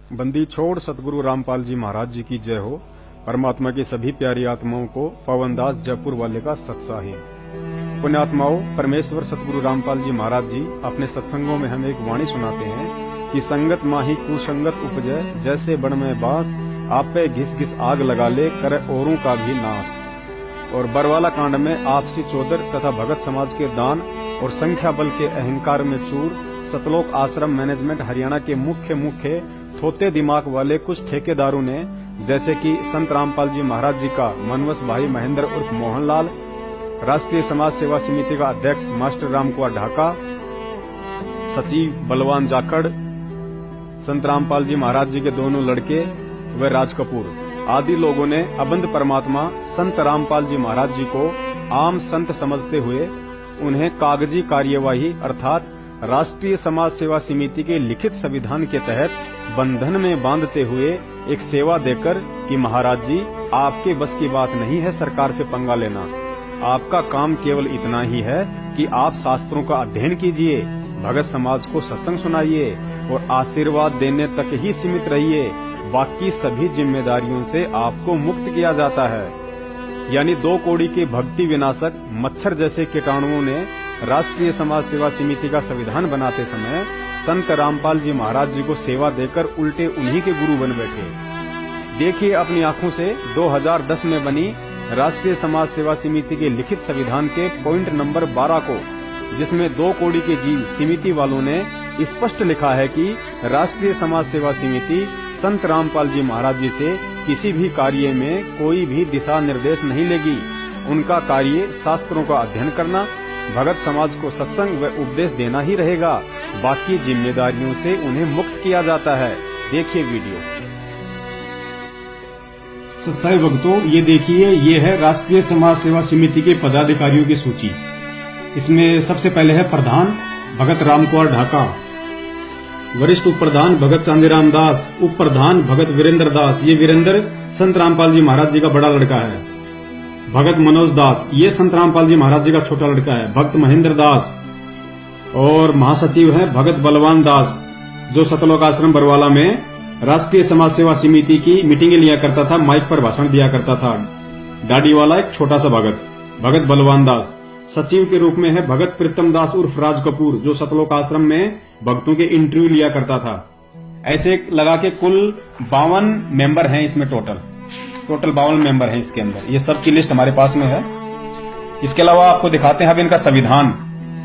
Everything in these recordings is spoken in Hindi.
बंदी छोड़ सतगुरु रामपाल जी महाराज जी की जय हो। परमात्मा की सभी प्यारी आत्माओं को पवनदास जयपुर वाले का सत्साही। पुण्यात्माओं, परमेश्वर सतगुरु रामपाल जी महाराज जी अपने सत्संगों में हमें एक वाणी सुनाते हैं कि संगत माही कुसंगत उपजय, जैसे बण में बांस, आप पे घिस घिस आग लगा ले, करे औरों का भी नाश। और बरवाला कांड में आपसी चौधर तथा भगत समाज के दान और संख्या बल के अहंकार में चूर, सतलोक आश्रम मैनेजमेंट हरियाणा के मुख्य थोते दिमाग वाले कुछ ठेकेदारों ने, जैसे कि संत रामपाल जी महाराज जी का मनवस भाई महेंद्र उर्फ मोहनलाल, राष्ट्रीय समाज सेवा समिति का अध्यक्ष मास्टर राम कुमार ढाका, सचिव बलवान जाखड़, संत रामपाल जी महाराज जी के दोनों लड़के व राज कपूर आदि लोगों ने अबंध परमात्मा संत रामपाल जी महाराज जी को आम संत समझते हुए उन्हें कागजी कार्यवाही अर्थात राष्ट्रीय समाज सेवा समिति के लिखित संविधान के तहत बंधन में बांधते हुए एक सेवा देकर कि महाराज जी, आपके बस की बात नहीं है सरकार से पंगा लेना। आपका काम केवल इतना ही है कि आप शास्त्रों का अध्ययन कीजिए, भगत समाज को सत्संग सुनाइए और आशीर्वाद देने तक ही सीमित रहिए। बाकी सभी जिम्मेदारियों से आपको मुक्त किया जाता है। यानी 2 कौड़ी के भक्ति विनाशक मच्छर जैसे कीटाणुओं ने राष्ट्रीय समाज सेवा समिति का संविधान बनाते समय संत रामपाल जी महाराज जी को सेवा देकर उल्टे उन्हीं के गुरु बन बैठे। देखिए अपनी आंखों से 2010 में बनी राष्ट्रीय समाज सेवा समिति के लिखित संविधान के पॉइंट नंबर 12 को, जिसमें 2 कौड़ी के जीव समिति वालों ने स्पष्ट लिखा है कि राष्ट्रीय समाज सेवा समिति संत रामपाल जी महाराज जी से किसी भी कार्य में कोई भी दिशा निर्देश नहीं लेगी। उनका कार्य शास्त्रों का अध्ययन करना, भगत समाज को सत्संग व उपदेश देना ही रहेगा। बाकी जिम्मेदारियों से उन्हें मुक्त किया जाता है। देखिए वीडियो। सत्साई भक्तों, ये देखिए, ये है राष्ट्रीय समाज सेवा समिति के पदाधिकारियों की सूची। इसमें सबसे पहले है प्रधान भगत राम कुमार ढाका, वरिष्ठ उप प्रधान भगत चांदीराम दास, उप प्रधान भगत वीरेंद्र दास। ये वीरेंद्र संत रामपाल जी महाराज जी का बड़ा लड़का है। भगत मनोज दास, ये संत रामपाल जी महाराज जी का छोटा लड़का है। भक्त महेंद्र दास और महासचिव है भगत बलवान दास, जो सतलोक आश्रम बरवाला में राष्ट्रीय समाज सेवा समिति की मीटिंगें लिया करता था, माइक पर भाषण दिया करता था। दाढ़ी वाला एक छोटा सा भगत बलवान दास। सचिव के रूप में है भगत प्रीतम दास उर्फ राज कपूर, जो सतलोक आश्रम में भक्तों के इंटरव्यू लिया करता था। ऐसे लगा के कुल 52 मेंबर हैं इसमें, टोटल 52 मेंबर हैं इसके अंदर। ये सब की लिस्ट हमारे पास में है। इसके अलावा आपको दिखाते हैं अब इनका संविधान।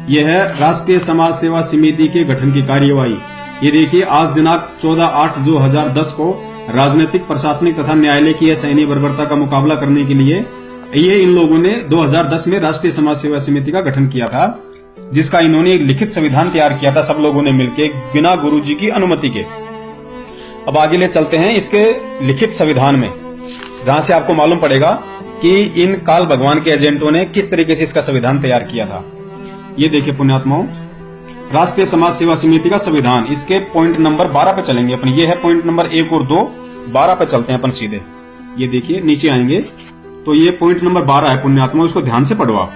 ये है राष्ट्रीय समाज सेवा समिति के गठन की कार्यवाही। ये देखिए, आज दिनांक 14/8/2010 को राजनीतिक, प्रशासनिक तथा न्यायालय की सैन्य बर्बरता का मुकाबला करने के लिए ये इन लोगों ने 2010 में राष्ट्रीय समाज सेवा समिति का गठन किया था, जिसका इन्होंने एक लिखित संविधान तैयार किया था सब लोगों ने मिलकर, बिना गुरुजी की अनुमति के। अब आगे ले चलते हैं इसके लिखित संविधान में, जहां से आपको मालूम पड़ेगा कि इन काल भगवान के एजेंटों ने किस तरीके से इसका संविधान तैयार किया था। ये देखिए पुण्यात्माओं, राष्ट्रीय समाज सेवा समिति का संविधान, इसके पॉइंट नंबर 12 पे चलेंगे अपन। ये है पॉइंट नंबर 1 और 2, 12 पे चलते हैं अपन सीधे। ये देखिए नीचे आएंगे तो ये पॉइंट नंबर 12 है पुण्यात्माओं, इसको ध्यान से पढ़वा।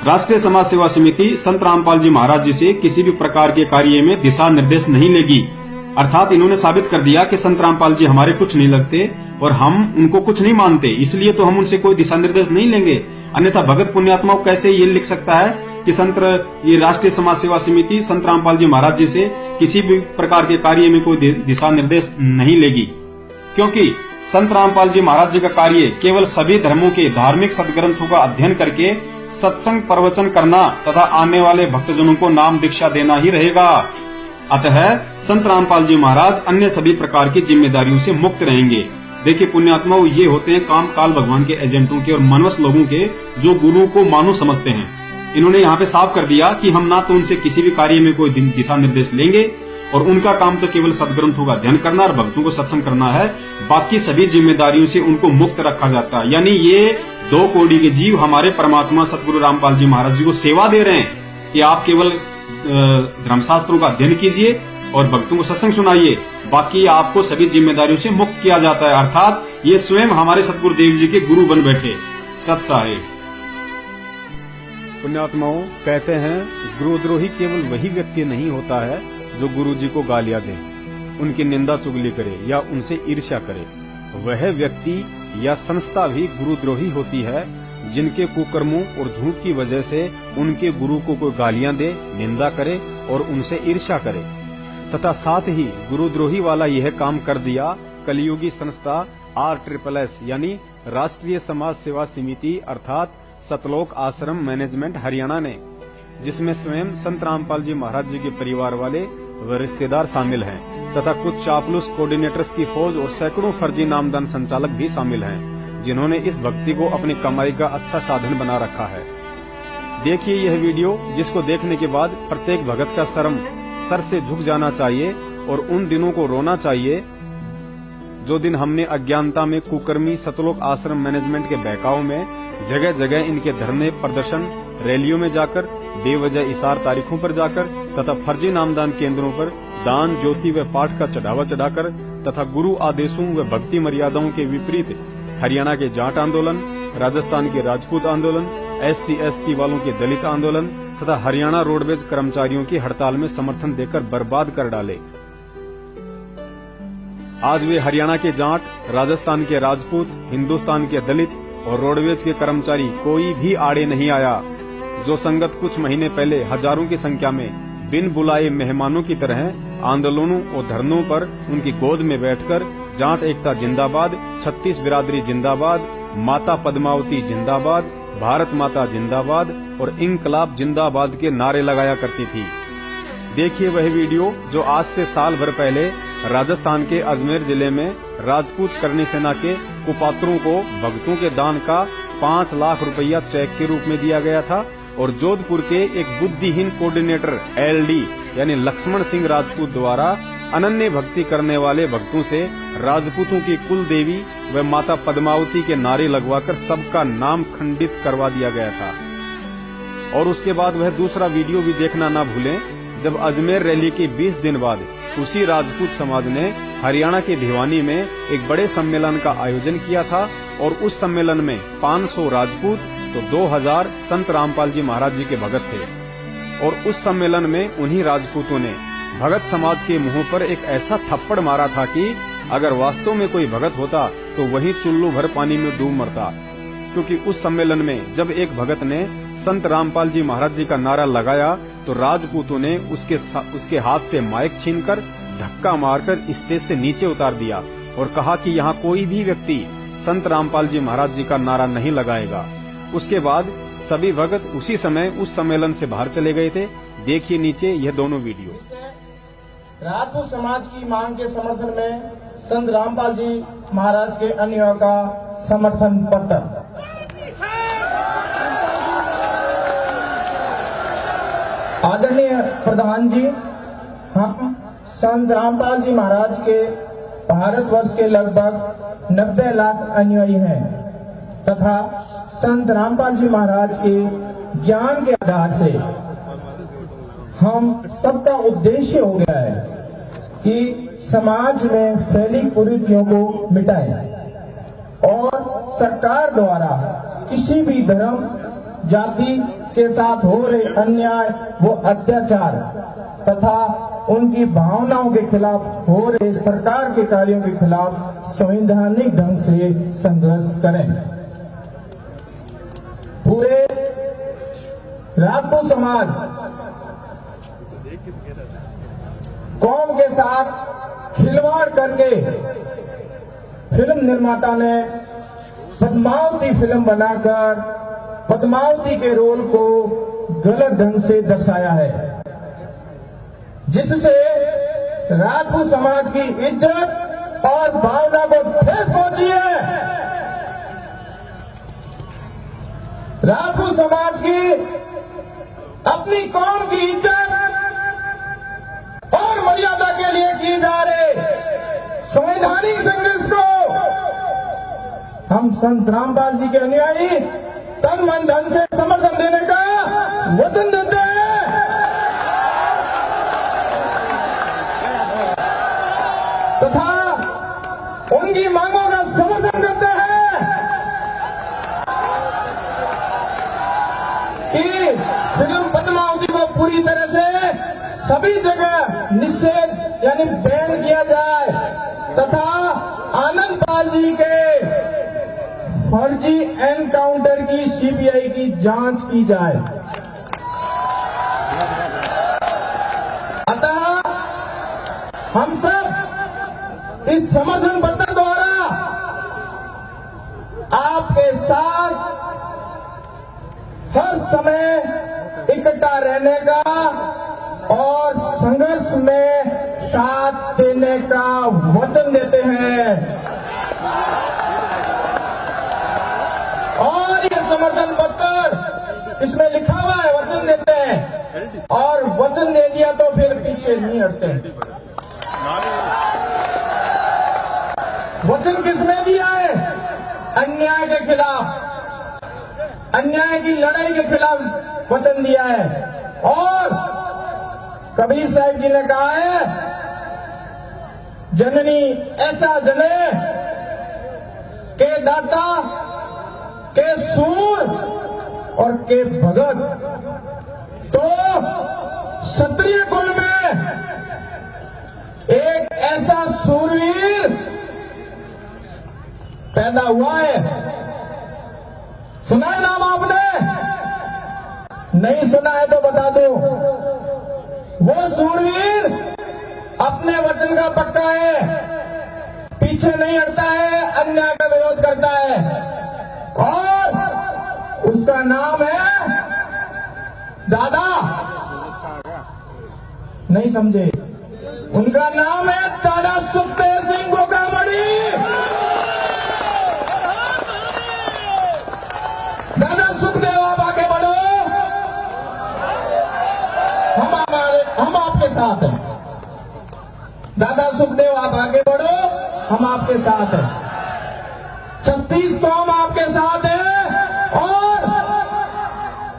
राष्ट्रीय समाज सेवा समिति संत रामपाल जी महाराज जी से किसी भी प्रकार के कार्य में दिशा निर्देश नहीं लेगी। अर्थात इन्होंने साबित कर दिया कि संत रामपाल जी हमारे कुछ नहीं लगते और हम उनको कुछ नहीं मानते, इसलिए तो हम उनसे कोई दिशा निर्देश नहीं लेंगे। अन्यथा भगत पुण्यात्माओं कैसे ये लिख सकता है कि ये राष्ट्रीय समाज सेवा समिति संत रामपाल जी महाराज जी से किसी भी प्रकार के कार्य में कोई दिशा निर्देश नहीं लेगी, क्योंकि संत रामपाल जी महाराज जी का कार्य केवल सभी धर्मों के धार्मिक सदग्रंथों का अध्ययन करके सत्संग प्रवचन करना तथा आने वाले भक्तजनों को नाम दीक्षा देना ही रहेगा। अतः संत रामपाल जी महाराज अन्य सभी प्रकार की जिम्मेदारियों से मुक्त रहेंगे। देखिए पुण्यात्माओं, ये होते हैं काम काल भगवान के एजेंटों के और मनवस लोगों के, जो गुरु को मानो समझते हैं। इन्होंने यहाँ पे साफ कर दिया कि हम ना तो उनसे किसी भी कार्य में कोई दिशा निर्देश लेंगे और उनका काम तो केवल सदग्रंथों का अध्ययन करना और भक्तों को सत्संग करना है। बाकी सभी जिम्मेदारियों से उनको मुक्त रखा जाता है। यानी ये 2 कौड़ी के जीव हमारे परमात्मा सतगुरु रामपाल जी महाराज जी को सेवा दे रहे हैं कि आप केवल धर्मशास्त्रों का अध्ययन कीजिए और भक्तों को सत्संग सुनाइए, बाकी आपको सभी जिम्मेदारियों से मुक्त किया जाता है। अर्थात ये स्वयं हमारे सतगुरु देव जी के गुरु बन बैठे। सत्साहे पुण्यात्माओं, कहते हैं गुरुद्रोही केवल वही व्यक्ति नहीं होता है जो गुरु जी को गालियां दे, उनकी निंदा चुगली करे या उनसे ईर्ष्या करे, वह व्यक्ति या संस्था भी गुरुद्रोही होती है जिनके कुकर्मों और झूठ की वजह से उनके गुरु को कोई गालियां दे, निंदा करे और उनसे ईर्ष्या करे। तथा साथ ही गुरुद्रोही वाला यह काम कर दिया कलियुगी संस्था RSSS यानी राष्ट्रीय समाज सेवा समिति अर्थात सतलोक आश्रम मैनेजमेंट हरियाणा ने, जिसमें स्वयं संत रामपाल जी महाराज जी के परिवार वाले व रिश्तेदार शामिल हैं तथा कुछ चापलूस कोऑर्डिनेटर्स की फौज और सैकड़ों फर्जी नामदान संचालक भी शामिल हैं, जिन्होंने इस भक्ति को अपनी कमाई का अच्छा साधन बना रखा है। देखिए यह वीडियो, जिसको देखने के बाद प्रत्येक भगत का सर से झुक जाना चाहिए और उन दिनों को रोना चाहिए जो दिन हमने अज्ञानता में कुकर्मी सतलोक आश्रम मैनेजमेंट के बहकाव में जगह जगह इनके धरने, प्रदर्शन, रैलियों में जाकर, बेवजह इशार तारीखों पर जाकर तथा फर्जी नामदान केंद्रों पर दान, ज्योति व पाठ का चढ़ावा चढ़ाकर तथा गुरु आदेशों व भक्ति मर्यादाओं के विपरीत हरियाणा के जाट आंदोलन, राजस्थान के राजपूत आंदोलन, SC/ST वालों के दलित आंदोलन तथा हरियाणा रोडवेज कर्मचारियों की हड़ताल में समर्थन देकर बर्बाद कर डाले। आज वे हरियाणा के जाट, राजस्थान के राजपूत, हिंदुस्तान के दलित और रोडवेज के कर्मचारी कोई भी आड़े नहीं आया। जो संगत कुछ महीने पहले हजारों की संख्या में बिन बुलाए मेहमानों की तरह आंदोलनों और धरनों पर उनकी गोद में बैठकर जाट एकता जिंदाबाद, छत्तीस बिरादरी जिंदाबाद, माता पद्मावती जिंदाबाद, भारत माता जिंदाबाद और इंकलाब जिंदाबाद के नारे लगाया करती थी। देखिए वह वीडियो जो आज से साल भर पहले राजस्थान के अजमेर जिले में राजपूत करनी सेना के कुपात्रों को भक्तों के दान का 5 लाख रुपया चेक के रूप में दिया गया था और जोधपुर के एक बुद्धिहीन कोऑर्डिनेटर LD यानी लक्ष्मण सिंह राजपूत द्वारा अनन्य भक्ति करने वाले भक्तों से राजपूतों की कुल देवी व माता पद्मावती के नारे लगवाकर सबका नाम खंडित करवा दिया गया था। और उसके बाद वह दूसरा वीडियो भी देखना ना भूलें, जब अजमेर रैली के 20 दिन बाद उसी राजपूत समाज ने हरियाणा के भिवानी में एक बड़े सम्मेलन का आयोजन किया था और उस सम्मेलन में 500 राजपूत तो 2000 संत रामपाल जी महाराज जी के भगत थे। और उस सम्मेलन में उन्हीं राजपूतों ने भगत समाज के मुंह पर एक ऐसा थप्पड़ मारा था कि अगर वास्तव में कोई भगत होता तो वही चुल्लू भर पानी में डूब मरता। क्योंकि उस सम्मेलन में जब एक भगत ने संत रामपाल जी महाराज जी का नारा लगाया तो राजपूतों ने उसके हाथ से माइक छीनकर धक्का मारकर स्टेज से नीचे उतार दिया और कहा कि यहाँ कोई भी व्यक्ति संत रामपाल जी महाराज जी का नारा नहीं लगाएगा। उसके बाद सभी भगत उसी समय उस सम्मेलन से बाहर चले गए थे। देखिए नीचे यह दोनों वीडियो। राजपूत समाज की मांग के समर्थन में संत रामपाल जी महाराज के अनुयायियों का समर्थन पत्र। आदरणीय प्रधान जी, हम संत रामपाल जी महाराज के भारतवर्ष के लगभग 90 लाख अनुयायी हैं तथा संत रामपाल जी महाराज के ज्ञान के आधार से हम सबका उद्देश्य हो गया है कि समाज में फैली कुरीतियों को मिटाएं और सरकार द्वारा किसी भी धर्म, जाति के साथ हो रहे अन्याय वो अत्याचार तथा उनकी भावनाओं के खिलाफ हो रहे सरकार के कार्यों के खिलाफ संवैधानिक ढंग से संघर्ष करें। पूरे राजपूत समाज कौम के साथ खिलवाड़ करके फिल्म निर्माता ने पद्मावती फिल्म बनाकर पद्मावती के रोल को गलत ढंग से दर्शाया है, जिससे राजपूत समाज की इज्जत और भावना को ठेस पहुंची है। राजपूत समाज की अपनी कौम की इज्जत और मर्यादा के लिए की जा रहे संवैधानिक संघर्ष को हम संत रामपाल जी के अनुयायी तन मन धन से समर्थन देने का वचन देते हैं तथा उनकी मांगों का समर्थन करते हैं कि फिल्म पद्मावती को पूरी तरह से सभी जगह निषेध यानी बैन किया जाए तथा आनंद पाल जी के फर्जी एनकाउंटर की सीबीआई की जांच की जाए। अतः हम सब इस समर्थन पत्र द्वारा आपके साथ हर समय इकट्ठा रहने का और संघर्ष में साथ देने का वचन देते हैं। और ये समर्थन पत्र इसमें लिखा हुआ है वचन देते हैं, और वचन दे दिया तो फिर पीछे नहीं हटते। वचन किसमें दिया है? अन्याय के खिलाफ, अन्याय की लड़ाई के खिलाफ वचन दिया है। और कबीर साहब जी ने कहा है, जननी ऐसा जने के दाता के सूर और के भगत। तो क्षत्रिय कुल में एक ऐसा सूरवीर पैदा हुआ है। सुना है नाम आपने? नहीं सुना है तो बता दो। वो सूरवीर अपने वचन का पक्का है, पीछे नहीं हटता है, अन्याय का विरोध करता है, और उसका नाम है दादा। नहीं समझे? उनका नाम है दादा सुखदेव सिंह गोगामणि। दादा सुखदेव, आप आगे बढ़ो, हम आपके साथ हैं। दादा सुखदेव, आप आगे बढ़ो, हम आपके साथ हैं। 36 कौम आपके साथ है, और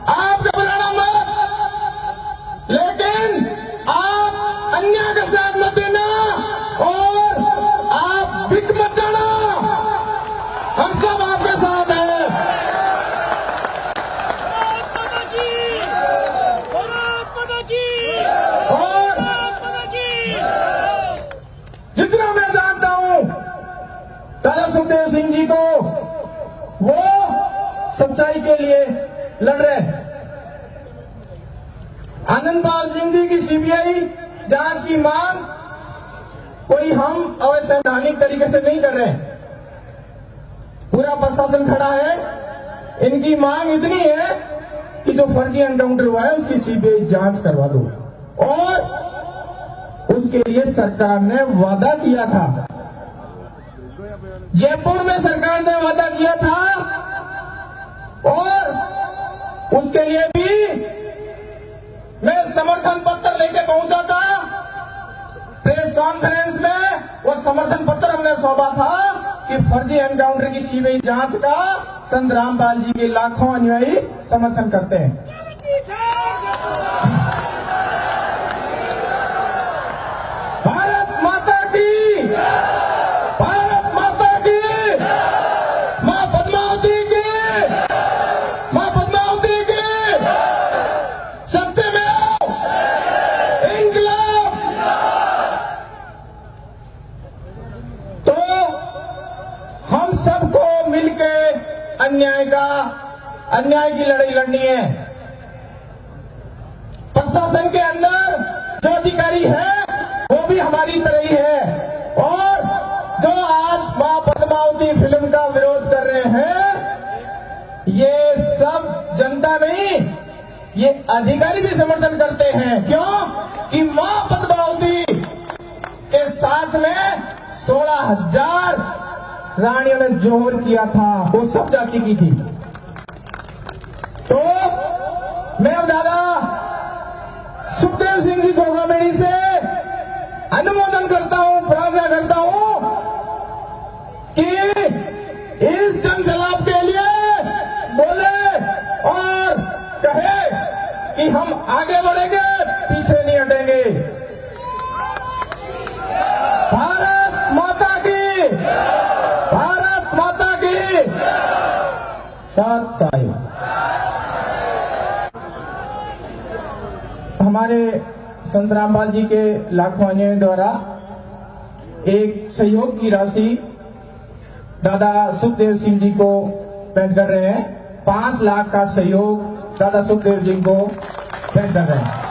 आप घबराना मत, लेकिन आप अन्याय के साथ मत देना और आप बिक मत जाना। हम सब आपके साथ हैं। और जितना मैं जानता हूं दादा सुखदेव सिंह जी को, वो सच्चाई के लिए लड़ रहे हैं। आनंदपाल सिंह जी की सीबीआई जांच की मांग कोई हम अवैधानिक तरीके से नहीं कर रहे हैं। पूरा प्रशासन खड़ा है। इनकी मांग इतनी है कि जो फर्जी एनकाउंटर हुआ है उसकी सीबीआई जांच करवा दो। और उसके लिए सरकार ने वादा किया था, जयपुर में सरकार ने वादा किया था, और उसके लिए भी मैं समर्थन पत्र लेके पहुंचा था। प्रेस कॉन्फ्रेंस में वो समर्थन पत्र हमने सौंपा था कि फर्जी एनकाउंटर की सीबीआई जांच का संत रामपाल जी के लाखों अनुयायी समर्थन करते हैं। भारत माता की, भारत माता की, मां पद्मावती की, मां पद्मावती की, सत्य में इंकलाब। तो हम सबको मिलके अन्याय की लड़ाई लड़नी है। प्रशासन के अंदर जो अधिकारी है वो भी हमारी तरह ही है, और जो आज मां पद्मावती फिल्म का विरोध कर रहे हैं, ये सब जनता नहीं, ये अधिकारी भी समर्थन करते हैं। क्यों? कि मां पद्मावती के साथ में 16,000 रानियों ने जोहर किया था, वो सब जाति की थी। तो मैं दादा सुखदेव सिंह जी गोगामणि से अनुमोदन करता हूं, प्रार्थना करता हूं कि इस जनसलाप के लिए बोले और कहे कि हम आगे बढ़ेंगे, पीछे नहीं हटेंगे। भारत माता की, भारत माता की। साथ साहिब हमारे संत रामपाल जी के लाखों अनुयायियों द्वारा एक सहयोग की राशि दादा सुखदेव सिंह जी को भेंट कर रहे हैं। 5 लाख का सहयोग दादा सुखदेव जी को भेंट कर रहे हैं।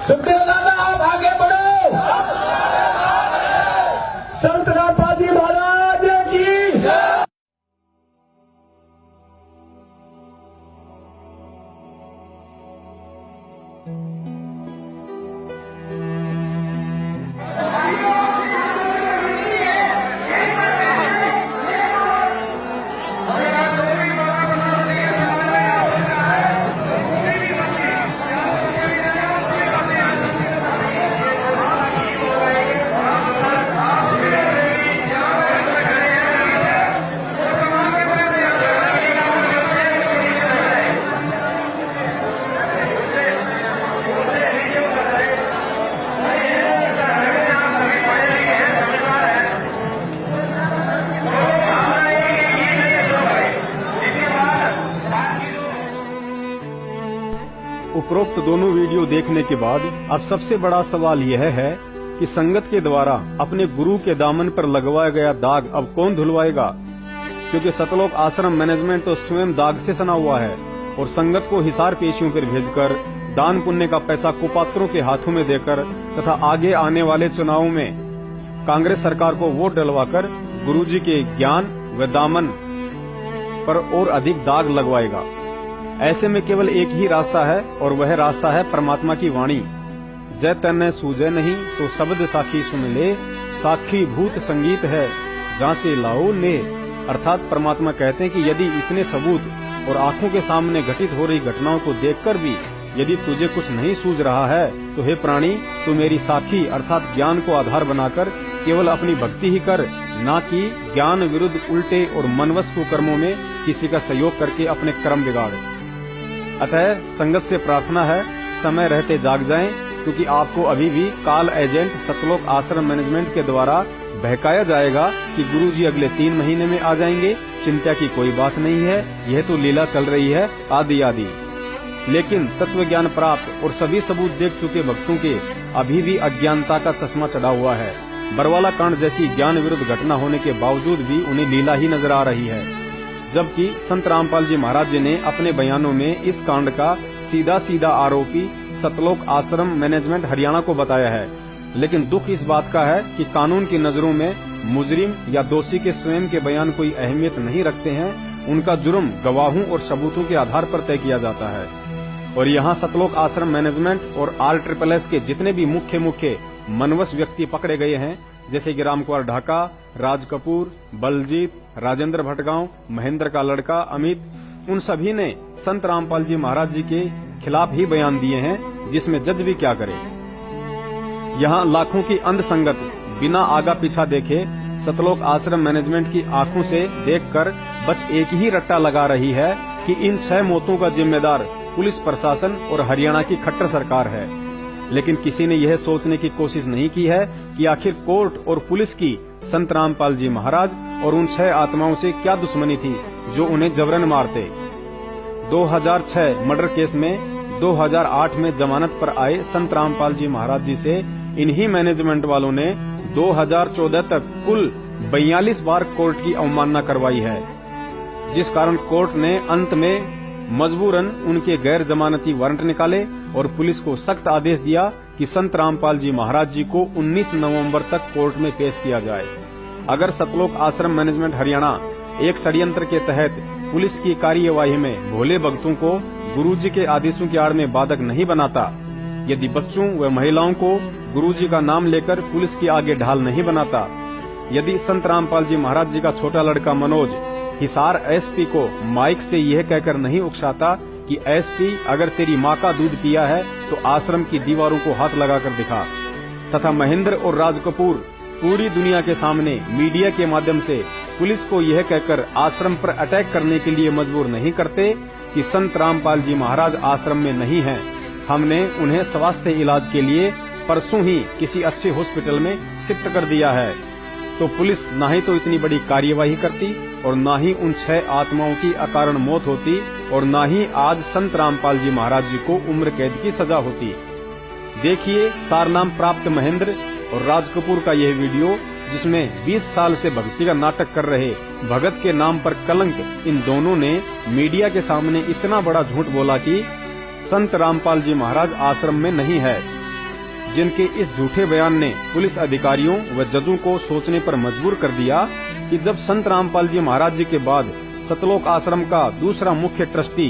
सुखदेव दादा आप आगे बढ़ो। संत रामपाल जी महाराज की उपरोक्त दोनों वीडियो देखने के बाद अब सबसे बड़ा सवाल यह है कि संगत के द्वारा अपने गुरु के दामन पर लगवाया गया दाग अब कौन धुलवाएगा, क्योंकि सतलोक आश्रम मैनेजमेंट तो स्वयं दाग से सना हुआ है और संगत को हिसार पेशियों पर भेजकर दान पुण्य का पैसा कुपात्रों के हाथों में देकर तथा आगे आने वाले चुनावों में कांग्रेस सरकार को वोट डलवाकर गुरुजी के ज्ञान व दामन पर और अधिक दाग लगवाएगा। ऐसे में केवल एक ही रास्ता है और वह रास्ता है परमात्मा की वाणी। जय तन्ने सूझे नहीं तो शब्द साखी सुन ले, साखी भूत संगीत है जहाँ से लाओ ले। अर्थात परमात्मा कहते हैं कि यदि इतने सबूत और आंखों के सामने घटित हो रही घटनाओं को देखकर भी यदि तुझे कुछ नहीं सूझ रहा है तो हे प्राणी, तू मेरी साखी अर्थात ज्ञान को आधार बनाकर केवल अपनी भक्ति ही कर, ना कि ज्ञान विरुद्ध उल्टे और मनवश कुकर्मों में किसी का सहयोग करके अपने कर्म बिगाड़। अतः संगत से प्रार्थना है, समय रहते जाग जाएं, क्योंकि आपको अभी भी काल एजेंट सतलोक आश्रम मैनेजमेंट के द्वारा बहकाया जाएगा कि गुरुजी अगले 3 महीने में आ जाएंगे। चिंता की कोई बात नहीं है, यह तो लीला चल रही है आदि आदि। लेकिन तत्व ज्ञान प्राप्त और सभी सबूत देख चुके भक्तों के अभी भी अज्ञानता का चश्मा चढ़ा हुआ है। बरवाला कांड जैसी ज्ञान विरुद्ध घटना होने के बावजूद भी उन्हें लीला ही नजर आ रही है, जबकि संत रामपाल जी महाराज जी ने अपने बयानों में इस कांड का सीधा सीधा आरोपी सतलोक आश्रम मैनेजमेंट हरियाणा को बताया है। लेकिन दुख इस बात का है कि कानून की नजरों में मुजरिम या दोषी के स्वयं के बयान कोई अहमियत नहीं रखते हैं। उनका जुर्म गवाहों और सबूतों के आधार पर तय किया जाता है। और यहाँ सतलोक आश्रम मैनेजमेंट और RSSS के जितने भी मुख्य मनवश व्यक्ति पकड़े गए हैं, जैसे कि राम कुमार ढाका, राज कपूर, बलजीत, राजेंद्र भटगांव, महेंद्र का लड़का अमित, उन सभी ने संत रामपाल जी महाराज जी के खिलाफ ही बयान दिए हैं, जिसमें जज भी क्या करे। यहाँ लाखों की अंध संगत बिना आगा पीछा देखे सतलोक आश्रम मैनेजमेंट की आंखों से देखकर बस एक ही रट्टा लगा रही है कि इन 6 मौतों का जिम्मेदार पुलिस प्रशासन और हरियाणा की खट्टर सरकार है। लेकिन किसी ने यह सोचने की कोशिश नहीं की है कि आखिर कोर्ट और पुलिस की संत रामपाल जी महाराज और उन 6 आत्माओं से क्या दुश्मनी थी जो उन्हें जबरन मारते। 2006 मर्डर केस में 2008 में जमानत पर आए संत रामपाल जी महाराज जी से इन्हीं मैनेजमेंट वालों ने 2014 तक कुल 42 बार कोर्ट की अवमानना करवाई है, जिस कारण कोर्ट ने अंत में मजबूरन उनके गैर जमानती वारंट निकाले और पुलिस को सख्त आदेश दिया कि संत रामपाल जी महाराज जी को 19 नवंबर तक कोर्ट में पेश किया जाए। अगर सतलोक आश्रम मैनेजमेंट हरियाणा एक षड्यंत्र के तहत पुलिस की कार्यवाही में भोले भक्तों को गुरुजी के आदेशों की आड़ में बाधक नहीं बनाता, यदि बच्चों व महिलाओं को गुरुजी का नाम लेकर पुलिस के आगे ढाल नहीं बनाता, यदि संत रामपाल जी महाराज जी का छोटा लड़का मनोज हिसार एसपी को माइक से यह कहकर नहीं उकसाता कि एसपी अगर तेरी माँ का दूध पिया है तो आश्रम की दीवारों को हाथ लगाकर दिखा, तथा महेंद्र और राज कपूर पूरी दुनिया के सामने मीडिया के माध्यम से पुलिस को यह कहकर आश्रम पर अटैक करने के लिए मजबूर नहीं करते कि संत रामपाल जी महाराज आश्रम में नहीं हैं, हमने उन्हें स्वास्थ्य इलाज के लिए परसों ही किसी अच्छे हॉस्पिटल में शिफ्ट कर दिया है। तो पुलिस ना ही तो इतनी बड़ी कार्यवाही करती और ना ही उन 6 आत्माओं की अकारण मौत होती और ना ही आज संत रामपाल जी महाराज जी को उम्र कैद की सजा होती। देखिए सारनाम प्राप्त महेंद्र और राज कपूर का यह वीडियो, जिसमें 20 साल से भक्ति का नाटक कर रहे भगत के नाम पर कलंक इन दोनों ने मीडिया के सामने इतना बड़ा झूठ बोला कि संत रामपाल जी महाराज आश्रम में नहीं है, जिनके इस झूठे बयान ने पुलिस अधिकारियों व जजों को सोचने पर मजबूर कर दिया कि जब संत रामपाल जी महाराज जी के बाद सतलोक आश्रम का दूसरा मुख्य ट्रस्टी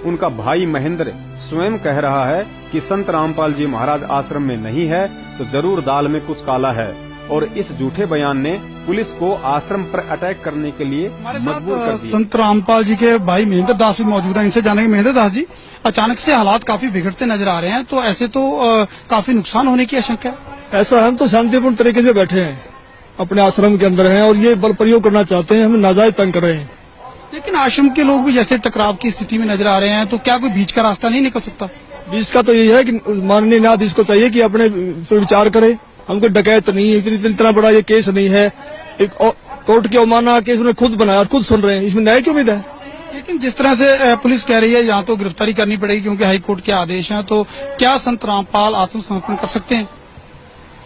उनका भाई महेंद्र स्वयं कह रहा है कि संत रामपाल जी महाराज आश्रम में नहीं है, तो जरूर दाल में कुछ काला है। और इस झूठे बयान ने पुलिस को आश्रम पर अटैक करने के लिए मजबूर कर दिया। संत रामपाल जी के भाई महेंद्र दास भी मौजूद हैं। इनसे जानेंगे, महेंद्र दास जी, अचानक से हालात काफी बिगड़ते नजर आ रहे हैं, तो ऐसे तो काफी नुकसान होने की आशंका है। ऐसा हम तो शांतिपूर्ण तरीके से बैठे हैं, अपने आश्रम के अंदर हैं और ये बल प्रयोग करना चाहते हैं, हमें नाजायज तंग कर रहे हैं। लेकिन आश्रम के लोग भी जैसे टकराव की स्थिति में नजर आ रहे हैं, तो क्या कोई बीच का रास्ता नहीं निकल सकता? बीच का तो यही है कि माननीय न्यायाधीश को चाहिए कि अपने पर विचार करे। हमको डकैत नहीं है, इतना बड़ा ये केस नहीं है, एक कोर्ट की अवमानना केस उन्होंने खुद बनाया और खुद सुन रहे हैं, इसमें न्याय की उम्मीद है। लेकिन जिस तरह से पुलिस कह रही है यहाँ तो गिरफ्तारी करनी पड़ेगी क्योंकि हाईकोर्ट के आदेश हैं, तो क्या संत रामपाल आत्मसमर्पण कर सकते हैं?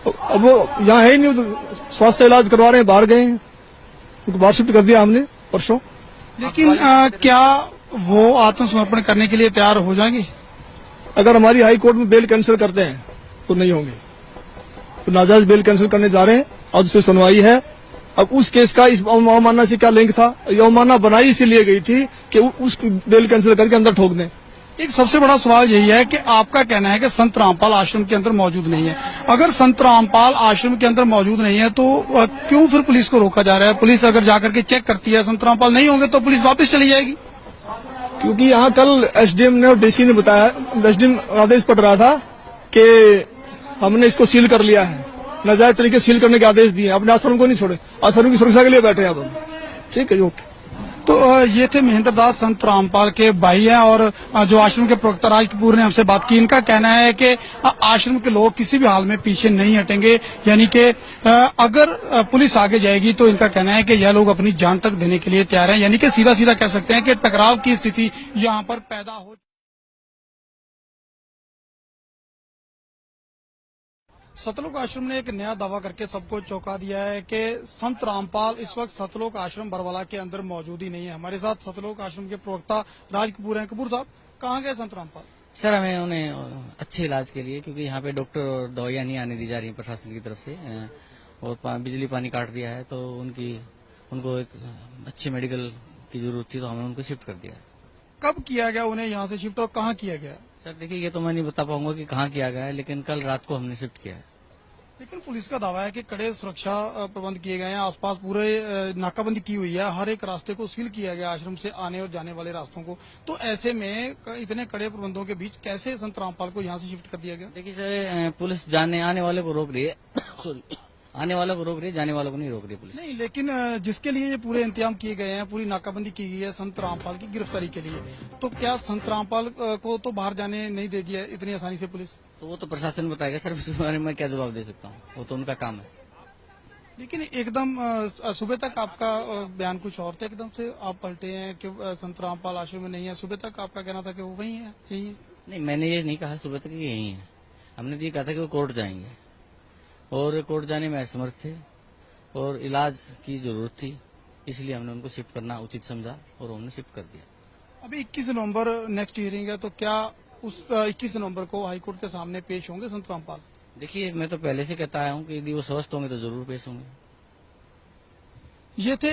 अब वो यहाँ है ही नहीं, स्वास्थ्य इलाज करवा रहे हैं, बाहर गए हैं, उनको बाहर शिफ्ट कर दिया हमने परसों। लेकिन क्या वो आत्मसमर्पण करने के लिए तैयार हो जाएंगे? अगर हमारी हाई कोर्ट में बेल कैंसिल करते हैं तो नहीं होंगे, तो नाजायज बेल कैंसिल करने जा रहे हैं। आज उस पर सुनवाई है। अब उस केस का इस अवमानना से क्या लिंक था? ये अवमानना बनाई इसलिए गई थी कि उस बेल कैंसिल करके अंदर ठोक दें। एक सबसे बड़ा सवाल यही है कि आपका कहना है कि संत रामपाल आश्रम के अंदर मौजूद नहीं है। अगर संत रामपाल आश्रम के अंदर मौजूद नहीं है तो क्यों फिर पुलिस को रोका जा रहा है? पुलिस अगर जाकर के चेक करती है संत रामपाल नहीं होंगे तो पुलिस वापस चली जाएगी। क्योंकि यहाँ कल एसडीएम ने और डीसी ने बताया, एसडीएम आदेश पड़ रहा था कि हमने इसको सील कर लिया है, नाजायज तरीके सील करने के आदेश दिए, अपने आश्रम को नहीं छोड़े, आश्रम की सुरक्षा के लिए बैठे हैं अब। ठीक है, ओके। तो ये थे महेंद्र दास, संत रामपाल के भाई हैं और जो आश्रम के प्रवक्ता राज कपूर ने हमसे बात की। इनका कहना है कि आश्रम के लोग किसी भी हाल में पीछे नहीं हटेंगे, यानी कि अगर पुलिस आगे जाएगी तो इनका कहना है कि यह लोग अपनी जान तक देने के लिए तैयार हैं, यानी कि सीधा सीधा कह सकते हैं कि टकराव की स्थिति यहाँ पर पैदा हो। सतलोक आश्रम ने एक नया दावा करके सबको चौंका दिया है कि संत रामपाल इस वक्त सतलोक आश्रम बरवाला के अंदर मौजूद ही नहीं है। हमारे साथ सतलोक आश्रम के प्रवक्ता राज कपूर हैं। कपूर साहब, कहाँ गए संत रामपाल? सर, हमें उन्हें अच्छे इलाज के लिए, क्योंकि यहाँ पे डॉक्टर और दवाइयाँ नहीं आने दी जा रही प्रशासन की तरफ से, और बिजली पानी काट दिया है, तो उनको एक अच्छे मेडिकल की जरूरत थी, तो हमने उनको शिफ्ट कर दिया। कब किया गया उन्हें यहाँ से शिफ्ट और कहाँ किया गया? सर देखिए, ये तो मैं नहीं बता पाऊंगा कि कहाँ किया गया है, लेकिन कल रात को हमने शिफ्ट किया है। लेकिन पुलिस का दावा है कि कड़े सुरक्षा प्रबंध किए गए हैं, आसपास पूरे नाकाबंदी की हुई है, हर एक रास्ते को सील किया गया, आश्रम से आने और जाने वाले रास्तों को। तो ऐसे में इतने कड़े प्रबंधों के बीच कैसे संत रामपाल को यहाँ से शिफ्ट कर दिया गया? देखिए सर, पुलिस आने वाले को रोक रही है सॉरी, आने वालों को रोक रही है, जाने वालों को नहीं रोक रही पुलिस। नहीं, लेकिन जिसके लिए ये पूरे इंतजाम किए गए हैं, पूरी नाकाबंदी की गई है संत रामपाल की गिरफ्तारी के लिए, तो क्या संत रामपाल को तो बाहर जाने नहीं देगी इतनी आसानी से पुलिस? तो वो तो प्रशासन बताएगा सर, इस बारे में क्या जवाब दे सकता हूँ, वो तो उनका काम है। लेकिन एकदम सुबह तक आपका बयान कुछ और था, एकदम से आप पलटे हैं कि संत रामपाल आश्रम में नहीं है। सुबह तक आपका कहना था कि वो वहीं है, यही है। नहीं, मैंने ये नहीं कहा सुबह तक कि यही है, हमने ये कहा था कि वो कोर्ट जाएंगे, और कोर्ट जाने में असमर्थ थे और इलाज की जरूरत थी, इसलिए हमने उनको शिफ्ट करना उचित समझा और हमने शिफ्ट कर दिया। अभी 21 नवंबर नेक्स्ट हियरिंग है, तो क्या उस 21 नवंबर को हाईकोर्ट के सामने पेश होंगे संत रामपाल? देखिए, मैं तो पहले से कहता आया हूँ कि यदि वो स्वस्थ होंगे तो जरूर पेश होंगे। ये थे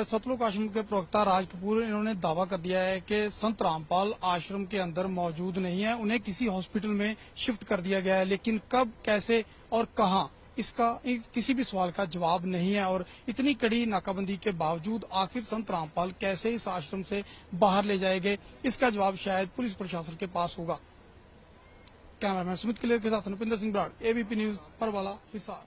सतलोक आश्रम के प्रवक्ता राज कपूर। इन्होंने दावा कर दिया है कि संत रामपाल आश्रम के अंदर मौजूद नहीं है, उन्हें किसी हॉस्पिटल में शिफ्ट कर दिया गया है, लेकिन कब, कैसे और कहां, इसका किसी भी सवाल का जवाब नहीं है। और इतनी कड़ी नाकाबंदी के बावजूद आखिर संत रामपाल कैसे इस आश्रम से बाहर ले जाए गए, इसका जवाब शायद पुलिस प्रशासन के पास होगा। कैमरामैन सुमित क्लियर के साथ नुपिंदर सिंह ब्राड, एबीपी न्यूज, परवाला, हिसार।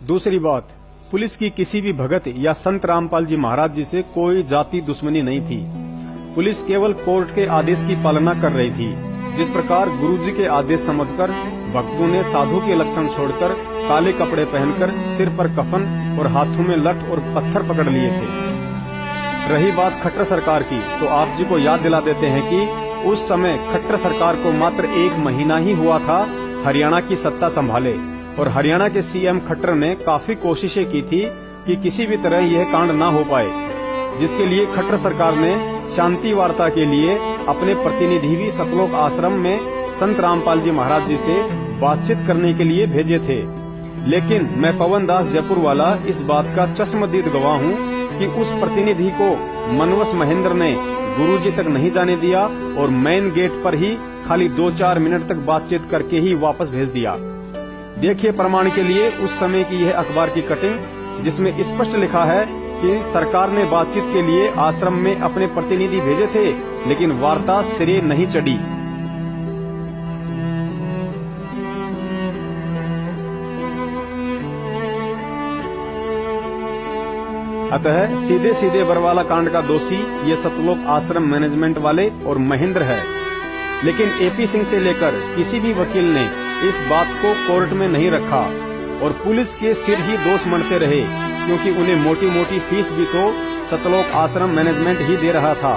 दूसरी बात, पुलिस की किसी भी भगत या संत रामपाल जी महाराज जी से कोई जाति दुश्मनी नहीं थी। पुलिस केवल कोर्ट के आदेश की पालना कर रही थी। जिस प्रकार गुरुजी के आदेश समझकर भक्तों ने साधु के लक्षण छोड़कर काले कपड़े पहनकर सिर पर कफन और हाथों में लठ और पत्थर पकड़ लिए थे। रही बात खट्टर सरकार की, तो आप जी को याद दिला देते हैं कि उस समय खट्टर सरकार को मात्र 1 महीना ही हुआ था हरियाणा की सत्ता संभाले, और हरियाणा के सीएम खट्टर ने काफी कोशिशें की थी कि किसी भी तरह यह कांड ना हो पाए, जिसके लिए खट्टर सरकार ने शांति वार्ता के लिए अपने प्रतिनिधि भी सतलोक आश्रम में संत रामपाल जी महाराज जी से बातचीत करने के लिए भेजे थे। लेकिन मैं पवन दास जयपुर वाला इस बात का चश्मदीद गवाह हूँ कि उस प्रतिनिधि को मनवस महेंद्र ने गुरुजी तक नहीं जाने दिया और मेन गेट पर ही खाली 2-4 मिनट तक बातचीत करके ही वापस भेज दिया। देखिए प्रमाण के लिए उस समय की यह अखबार की कटिंग, जिसमें स्पष्ट लिखा है कि सरकार ने बातचीत के लिए आश्रम में अपने प्रतिनिधि भेजे थे, लेकिन वार्ता सिरे नहीं चढ़ी। अतः सीधे सीधे बरवाला कांड का दोषी ये सतलोक आश्रम मैनेजमेंट वाले और महेंद्र है। लेकिन एपी सिंह से लेकर किसी भी वकील ने इस बात को कोर्ट में नहीं रखा और पुलिस के सिर ही दोष मढ़ते रहे, क्योंकि उन्हें मोटी मोटी फीस भी तो सतलोक आश्रम मैनेजमेंट ही दे रहा था।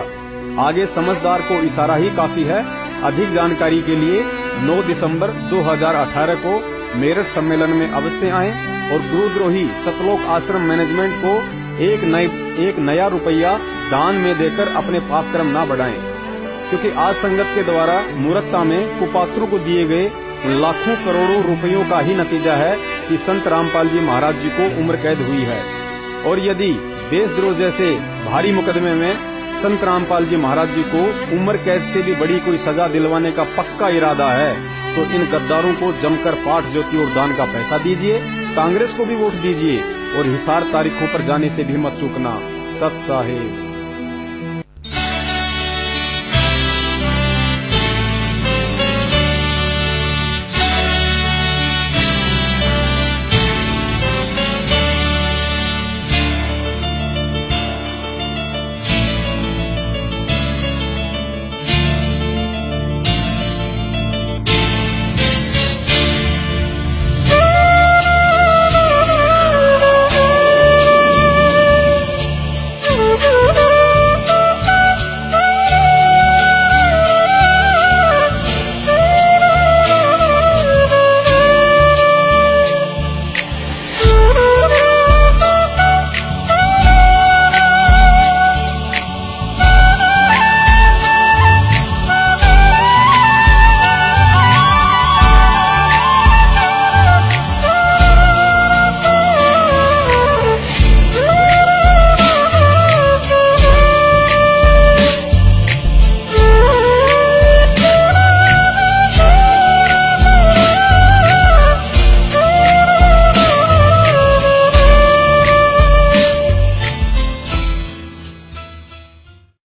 आगे समझदार को इशारा ही काफी है। अधिक जानकारी के लिए 9 दिसंबर 2018 को मेरठ सम्मेलन में अवश्य आएं और गुरुद्रोही सतलोक आश्रम मैनेजमेंट को एक नया रुपया दान में देकर अपने पापक्रम ना बढ़ाएं, क्योंकि आज संगत के द्वारा मूर्खता में कुपात्रों को दिए गए लाखों करोड़ों रुपयों का ही नतीजा है कि संत रामपाल जी महाराज जी को उम्र कैद हुई है। और यदि देशद्रोह जैसे भारी मुकदमे में संत रामपाल जी महाराज जी को उम्र कैद से भी बड़ी कोई सजा दिलवाने का पक्का इरादा है, तो इन गद्दारों को जमकर पाठ ज्योति और दान का पैसा दीजिए, कांग्रेस को भी वोट दीजिए और हिसार तारीखों पर जाने से भी मत चूकना। सत साहेब।